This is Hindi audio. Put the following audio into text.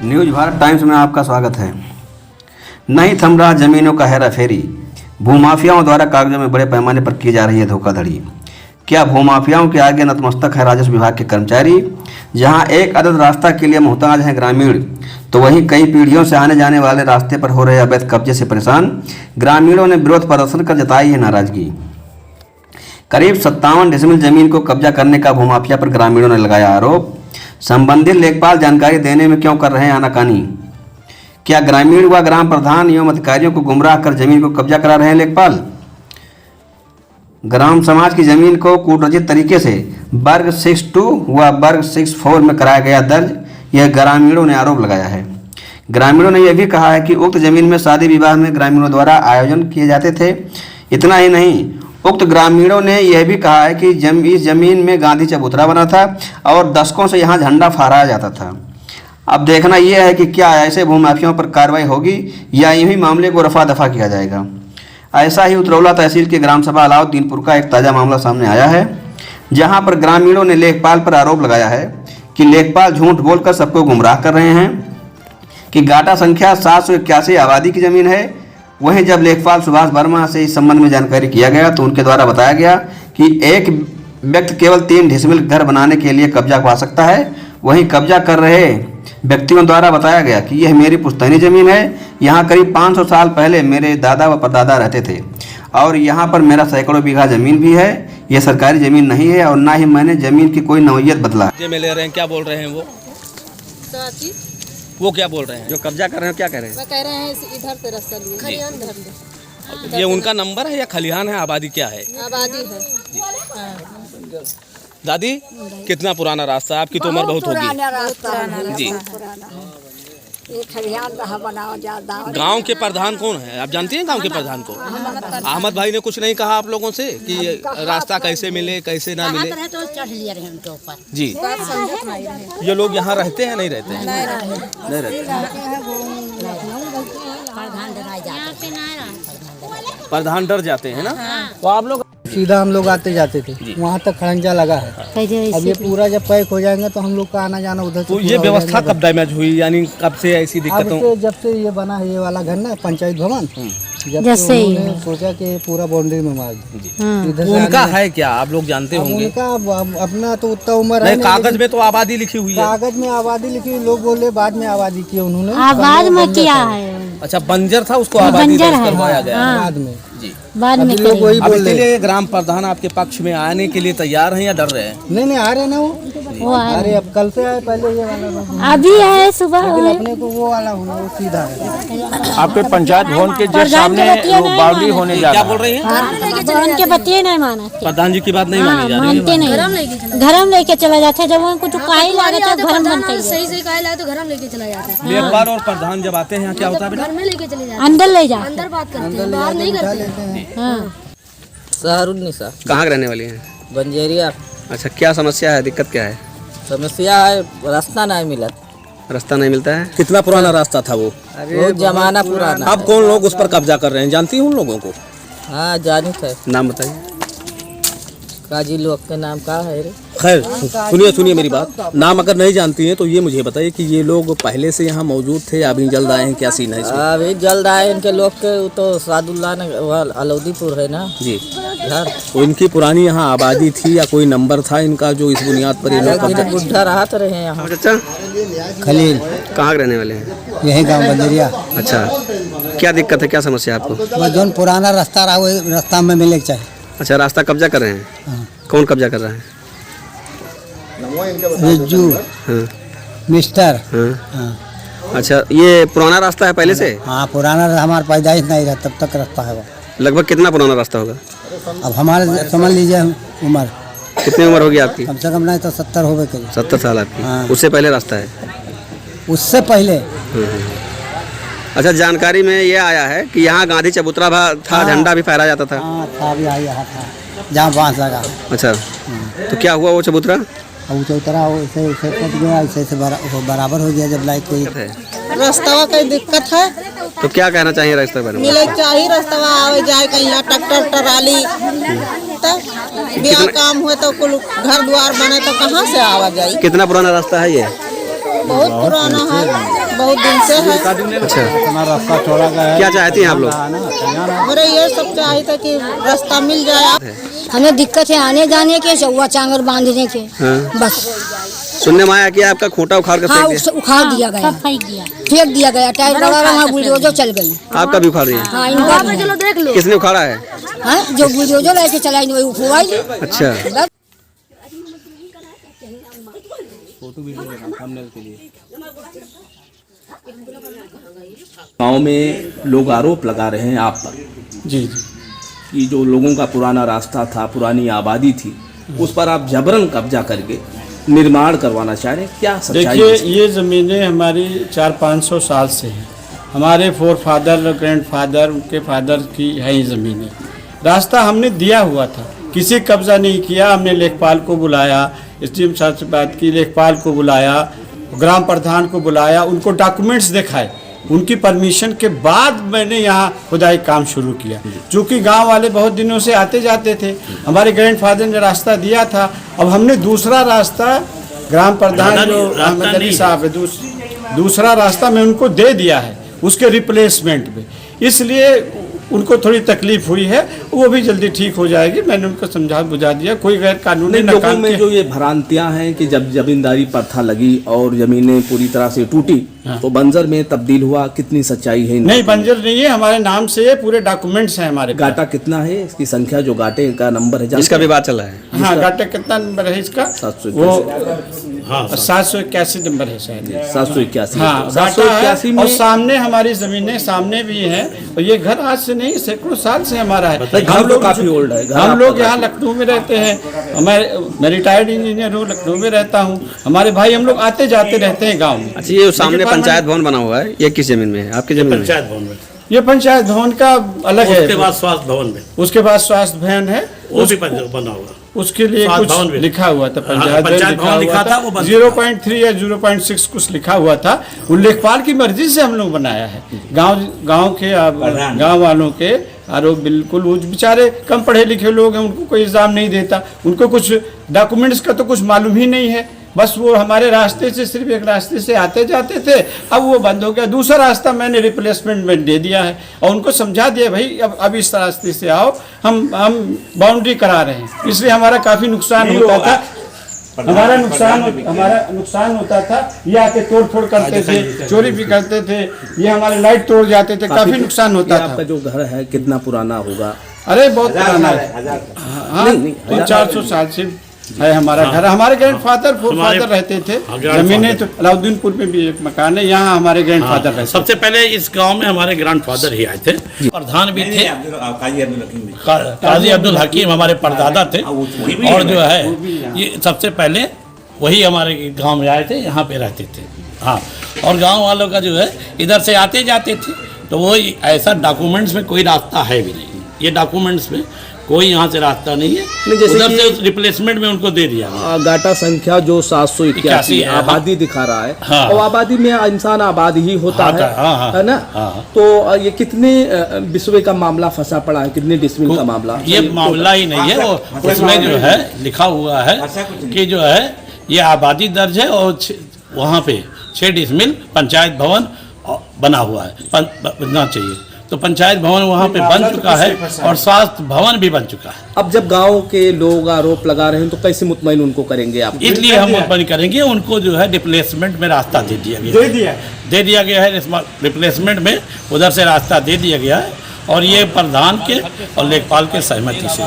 न्यूज़ भारत टाइम्स में आपका स्वागत है। नहीं थम रहा जमीनों का हेरा फेरी, भूमाफियाओं द्वारा कागजों में बड़े पैमाने पर की जा रही है धोखाधड़ी। क्या भूमाफियाओं के आगे नतमस्तक है राजस्व विभाग के कर्मचारी? जहां एक अदद रास्ता के लिए मुहताज हैं ग्रामीण, तो वहीं कई पीढ़ियों से आने जाने वाले रास्ते पर हो रहे अवैध कब्जे से परेशान ग्रामीणों ने विरोध प्रदर्शन कर जताई है नाराजगी। करीब 57 डिसमिल जमीन को कब्जा करने का भूमाफिया पर ग्रामीणों ने लगाया आरोप। संबंधित लेखपाल जानकारी देने में क्यों कर रहे हैं आनाकानी? क्या ग्रामीण व ग्राम प्रधान एवं अधिकारियों को गुमराह कर जमीन को कब्जा करा रहे हैं लेखपाल? ग्राम समाज की जमीन को कूटरचित तरीके से वर्ग 62 व वर्ग 64 में कराया गया दर्ज, यह ग्रामीणों ने आरोप लगाया है। ग्रामीणों ने यह भी कहा है कि उक्त जमीन में शादी विवाह में ग्रामीणों द्वारा आयोजन किए जाते थे। इतना ही नहीं, उक्त ग्रामीणों ने यह भी कहा है कि इस जमीन में गांधी चबूतरा बना था और दशकों से यहाँ झंडा फहराया जाता था। अब देखना यह है कि क्या ऐसे भूमाफियों पर कार्रवाई होगी या यूं ही मामले को रफा दफा किया जाएगा। ऐसा ही उतरौला तहसील के ग्राम सभा अलाउद्दीनपुर का एक ताज़ा मामला सामने आया है, जहां पर ग्रामीणों ने लेखपाल पर आरोप लगाया है कि लेखपाल झूठ बोलकर सबको गुमराह कर रहे हैं कि गाटा संख्या 781 आबादी की जमीन है। वहीं जब लेखपाल सुभाष वर्मा से इस संबंध में जानकारी किया गया तो उनके द्वारा बताया गया कि एक व्यक्ति केवल 3 डिसमिल घर बनाने के लिए कब्जा पा सकता है। वहीं कब्जा कर रहे व्यक्तियों द्वारा बताया गया कि यह मेरी पुश्तैनी जमीन है, यहाँ करीब 500 साल पहले मेरे दादा व परदादा रहते थे और यहाँ पर मेरा सैकड़ों बीघा जमीन भी है। यह सरकारी जमीन नहीं है और ना ही मैंने जमीन की कोई नौयत बदला। में ले रहे हैं, क्या बोल रहे हैं वो क्या बोल रहे हैं? जो कब्जा कर रहे हैं क्या कह रहे हैं? वो कह रहे हैं इधर से रास्ता लिए, खलिहान धर ले। ये उनका नंबर है या खलिहान है? आबादी क्या है? आबादी है। दादी, कितना पुराना रास्ता है? आपकी तो उम्र बहुत होगी जी। ये खलिहान रहा बनाओ ज्यादा। गांव के प्रधान कौन है? आप जानती हैं गांव के प्रधान को? अहमद भाई ने कुछ नहीं कहा आप लोगों से कि रास्ता कैसे मिले कैसे ना मिले? तो चढ़ लिए रहे उनके ऊपर जी। ये लोग यहाँ रहते हैं नहीं रहते हैं? नहीं रहते। प्रधान डर जाते हैं ना? तो आप लोग सीधा हम लोग आते जाते थे, वहाँ तक खड़ंजा लगा है। अब ये पूरा जब पैक हो जाएंगे तो हम लोग का आना जाना उधर। तो ये व्यवस्था कब डैमेज हुई, यानी कब से ऐसी दिक्कतों? जब से ये बना है ये वाला घर ना पंचायत भवन, जब से उन्होंने सोचा कि पूरा बाउंड्री में मार दे। उनका है क्या आप लोग जानते होंगे? उनका अपना तो उतना उम्र है। कागज में तो आबादी लिखी हुई है। कागज में आबादी लिखी, लोग बोले बाद में आबादी की उन्होंने। बाद में किया है। अच्छा, बंजर था, उसको आबादी करवाया गया बाद में। जी, बाद में लोग वही बोल रहे हैं। ग्राम प्रधान आपके पक्ष में आने के लिए तैयार हैं या डर रहे हैं? नहीं आ रहे ना वो अरे अब कल से आए, पहले ये वाला अभी आए सुबह। अपने को वो वाला होना वो सीधा है। आपके पंचायत भवन के जस्ट सामने बावड़ी होने जा रहा है। क्या बोल रही हैं? उनके बतिये नहीं माना, प्रधान जी की बात नहीं मानी जा रही? मानते नहीं, घर में लेके चला जाते। जब उनको कुछ काहे लगे तो घर में बनते, सही से काहे लगे तो घर में लेके चला जाते। लेखपाल और प्रधान जब आते हैं क्या होता है? घर में लेके चले जाते, अंदर ले जाते, अंदर बात करते हैं, बाहर नहीं करते। हाँ। सहरुन्निसा कहाँ के रहने वाली हैं? बंजेरिया। अच्छा, क्या समस्या है, दिक्कत क्या है? समस्या है रास्ता नहीं मिला, रास्ता नहीं मिलता है। कितना पुराना रास्ता था वो? बहुत जमाना पुराना। अब कौन लोग उस पर कब्जा कर रहे हैं, जानती हूँ उन लोगों को? हाँ जानी थे। नाम बताइए। काजी लोग के नाम का है रे? खैर सुनिए मेरी बात, नाम अगर नहीं जानती हैं तो ये मुझे बताइए कि ये लोग पहले से यहाँ मौजूद थे, अभी जल्द आए हैं, क्या सीन है इसमें? अभी जल्द आए इनके लोग के। तो सादुल्ला ने अलाउद्दीपुर है ना जी घर, तो इनकी पुरानी यहाँ आबादी थी या कोई नंबर था इनका जो इस बुनियाद पर ये लोग कब्जा? बुढ़ा रहा तो रहे यहाँ। अच्छा, खलील कहाँ के रहने वाले हैं? यही गाँव बंजरिया। अच्छा, क्या दिक्कत है, क्या समस्या है आपको? जो पुराना रास्ता रहा वो रास्ता में मिले चाहिए। अच्छा, रास्ता कब्जा कर रहे हैं? हाँ। कौन कब्जा कर रहा है? रिज्जू, हाँ। मिस्टर। हाँ। हाँ। अच्छा, ये पुराना रास्ता है पहले से? हाँ पुराना, हमारा पैदाइश नहीं रहा तब तक रास्ता है वो। लगभग कितना पुराना रास्ता होगा? अब हमारे समझ लीजिए उम्र। कितनी उम्र होगी आपकी? कम से कम नहीं तो 70 हो गए। 70 साल आपकी? हाँ। उससे पहले रास्ता है? उससे पहले। अच्छा, जानकारी में ये आया है कि यहाँ गांधी चबूतरा था, झंडा भी फहराया जाता था। हाँ था, भी यहाँ था जहाँ बांस लगा। अच्छा, तो क्या हुआ वो चबूतरा? वो चौतरा ऐसे कट गया, ऐसे बराबर हो गया जब लाइट कोई है। रास्ता का दिक्कत है तो क्या कहना चाहिए रास्ते बारे में? मिले चाहिए रास्ता आवे जाए कहीं ट्रैक्टर ट्राली, ब्याह काम हुए तो कुल घर द्वार बने तो कहाँ से आवा जाए? कितना पुराना रास्ता है ये? बहुत पुराना है, बहुत दिन से है। अच्छा, इतना रास्ता छोड़ा गया है। क्या चाहती हैं आप लोग? मेरे ये सब चाहिए था कि रास्ता मिल जाए। हमें दिक्कत है आने जाने के, चौवा चांगर बांधने के। बस सुनने में आया कि आपका खूंटा उखाड़ कर फेंक दिया। उखाड़ दिया गया, फेंक दिया गया। टायर बड़ा रहा, बुलडोजर चल गई। आपका भी उखाड़ दिया? हाँ, इनका भी। किसने उखाड़ा है? हाँ, जो बुलडोजर लेके चलाई वही उखवाई। अच्छा, गांव में लोग आरोप लगा रहे हैं आप पर जी कि जो लोगों का पुराना रास्ता था, पुरानी आबादी थी, उस पर आप जबरन कब्जा करके निर्माण करवाना चाह रहे हैं, क्या सच्चाई है? देखिए, ये ज़मीनें हमारी 400-500 साल से हैं। हमारे फोर फादर, ग्रैंड फादर, उनके फादर की है ये ज़मीनें। रास्ता हमने दिया हुआ था, किसी कब्जा नहीं किया। हमने लेखपाल को बुलाया, एसडीएम साहब से बात की, लेखपाल को बुलाया, ग्राम प्रधान को बुलाया, उनको डॉक्यूमेंट्स दिखाए। उनकी परमिशन के बाद मैंने यहाँ खुदाई काम शुरू किया। चूँकि गांव वाले बहुत दिनों से आते जाते थे, हमारे ग्रैंडफादर ने रास्ता दिया था। अब हमने दूसरा रास्ता, ग्राम प्रधान जो अहमद अली साहब है, दूसरा रास्ता मैं उनको दे दिया है उसके रिप्लेसमेंट में। इसलिए उनको थोड़ी तकलीफ हुई है, वो भी जल्दी ठीक हो जाएगी। मैंने उनको समझा बुझा दिया। कोई गैर कानूनी लोगों में जो ये भ्रांतियां हैं कि जब जमींदारी प्रथा लगी और जमीनें पूरी तरह से टूटी तो बंजर में तब्दील हुआ, कितनी सच्चाई है? नहीं, बंजर नहीं है, हमारे नाम से ये पूरे डॉक्यूमेंट्स हैं हमारे। गाटा कितना है, इसकी संख्या, जो गाटे का नंबर है इसका भी बात चल रहा है। हाँ, गाटा कितना नंबर है इसका? 781 नंबर है शायद। 781। हाँ, 781 में। और सामने हमारी जमीनें सामने भी हैं। और ये घर आज से नहीं, सैकड़ों साल से हमारा है। हम लोग काफी ओल्ड है। हम लोग यहाँ लखनऊ में रहते हैं। मैं रिटायर्ड इंजीनियर हूँ, लखनऊ में रहता हूँ। हमारे भाई हम लोग आते जाते रहते हैं गाँव में। अच्छा, ये सामने पंचायत भवन बना हुआ है, ये किस जमीन में है? आपकी जमीन? पंचायत भवन में। ये पंचायत भवन का अलग है। उसके बाद स्वास्थ्य भवन में। उसके बाद स्वास्थ्य भवन है, वो भी बना हुआ। उसके लिए कुछ लिखा हुआ था, पंचायत भवन लिखा था। 0.3 या 0.6 कुछ लिखा हुआ था। वो लेखपाल की मर्जी से हम लोग बनाया है। गांव वालों के आरोप बिल्कुल, वो बेचारे कम पढ़े लिखे लोग हैं, उनको कोई इल्जाम नहीं देता। उनको कुछ डॉक्यूमेंट्स का तो कुछ मालूम ही नहीं है। बस वो हमारे रास्ते से, सिर्फ एक रास्ते से आते जाते थे। अब वो बंद हो गया। दूसरा रास्ता मैंने रिप्लेसमेंट में दे दिया है और उनको समझा दिया, भाई अब इस रास्ते से आओ, हम बाउंड्री करा रहे हैं। इसलिए हमारा काफ़ी नुकसान होता था। हमारा नुकसान होता था। ये आके तोड़ करते थे, चोरी भी करते थे, ये हमारे लाइट तोड़ जाते थे, काफ़ी नुकसान होता था। आपका जो घर है कितना पुराना होगा? अरे बहुत पुराना है। हाँ, 400 साल से है हमारा घर। हमारे ग्रैंडफादर रहते थे। जमीनें तो अलाउद्दीनपुर में भी एक मकान है, यहाँ हमारे ग्रैंडफादर रहते। सबसे पहले इस गांव में हमारे ग्रैंडफादर ही आए थे, प्रधान भी थे। काजी अब्दुल हकीम हमारे परदादा थे। और जो है ये सबसे पहले वही हमारे गांव में आए थे, यहाँ पे रहते थे। हाँ, और गांव वालों का जो है इधर से आते जाते थे। तो वो ऐसा डॉक्यूमेंट्स में कोई रास्ता है भी नहीं। ये डॉक्यूमेंट्स में कोई यहाँ से रास्ता नहीं है। उधर से रिप्लेसमेंट में उनको दे दिया। गाटा संख्या जो 781 आबादी दिखा रहा है। हाँ। और आबादी में इंसान आबाद ही होता है ना? तो ये कितने बिस्वे का मामला फंसा पड़ा है, कितने डिसमिल का मामला? ये मामला ही नहीं है, वो उसमें जो है लिखा हुआ है कि जो है ये आबादी दर्ज है और वहाँ पे 6 डिसमिल पंचायत भवन बना हुआ है, बनना चाहिए। तो पंचायत भवन वहाँ पे बन चुका है और स्वास्थ्य भवन भी बन चुका है। अब जब गांव के लोग आरोप लगा रहे हैं तो कैसे मुतमईन उनको करेंगे आप? इसलिए हम मुतमईन करेंगे, उनको जो है रिप्लेसमेंट में रास्ता दे दिया गया है। रिप्लेसमेंट में उधर से रास्ता दे दिया गया है और ये प्रधान के और लेखपाल के सहमति से।